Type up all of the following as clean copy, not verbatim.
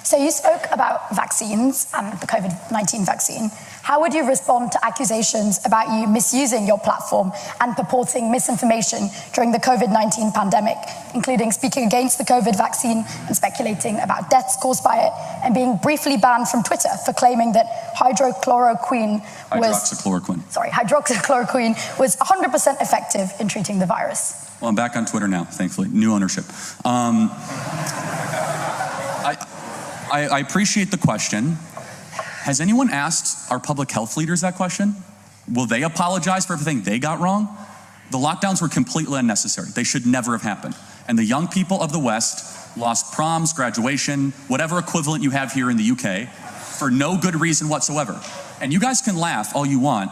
So you spoke about vaccines and the COVID-19 vaccine. How would you respond to accusations about you misusing your platform and purporting misinformation during the COVID-19 pandemic, including speaking against the COVID vaccine and speculating about deaths caused by it, and being briefly banned from Twitter for claiming that hydroxychloroquine was 100% effective in treating the virus? Well, I'm back on Twitter now, thankfully. New ownership. I appreciate the question. Has anyone asked our public health leaders that question? Will they apologize for everything they got wrong? The lockdowns were completely unnecessary. They should never have happened. And the young people of the West lost proms, graduation, whatever equivalent you have here in the UK, for no good reason whatsoever. And you guys can laugh all you want,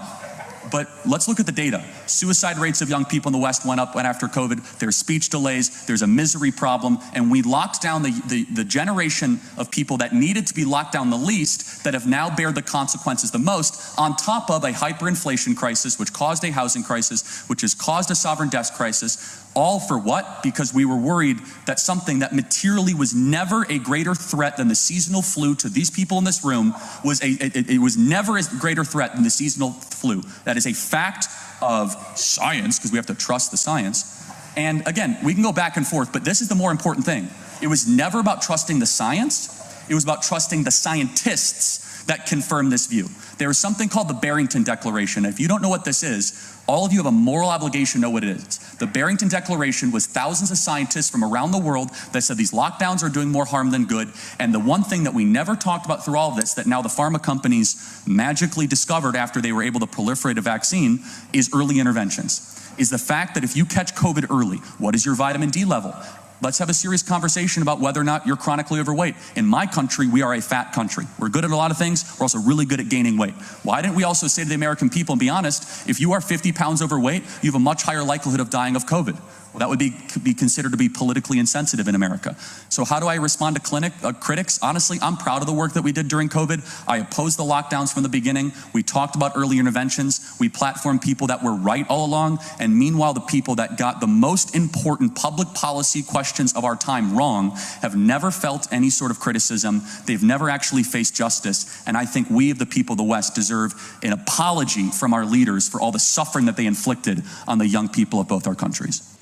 but let's look at the data. Suicide rates of young people in the West went up after COVID. There's speech delays, there's a misery problem, and we locked down the generation of people that needed to be locked down the least, that have now bared the consequences the most, on top of a hyperinflation crisis, which caused a housing crisis, which has caused a sovereign debt crisis. All for what? Because we were worried that something that materially was never a greater threat than the seasonal flu to these people in this room it was never a greater threat than the seasonal flu. That is a fact of science, because we have to trust the science. And again, we can go back and forth, but this is the more important thing. It was never about trusting the science. It was about trusting the scientists that confirm this view. There is something called the Barrington Declaration. If you don't know what this is, all of you have a moral obligation to know what it is. The Barrington Declaration was thousands of scientists from around the world that said these lockdowns are doing more harm than good. And the one thing that we never talked about through all of this, that now the pharma companies magically discovered after they were able to proliferate a vaccine, is early interventions. Is the fact that if you catch COVID early, what is your vitamin D level? Let's have a serious conversation about whether or not you're chronically overweight. In my country, we are a fat country. We're good at a lot of things. We're also really good at gaining weight. Why didn't we also say to the American people, and be honest, if you are 50 pounds overweight, you have a much higher likelihood of dying of COVID? Well, that would be considered to be politically insensitive in America. So how do I respond to critics? Honestly, I'm proud of the work that we did during COVID. I opposed the lockdowns from the beginning. We talked about early interventions. We platformed people that were right all along. And meanwhile, the people that got the most important public policy questions of our time wrong have never felt any sort of criticism. They've never actually faced justice. And I think we, the people of the West, deserve an apology from our leaders for all the suffering that they inflicted on the young people of both our countries.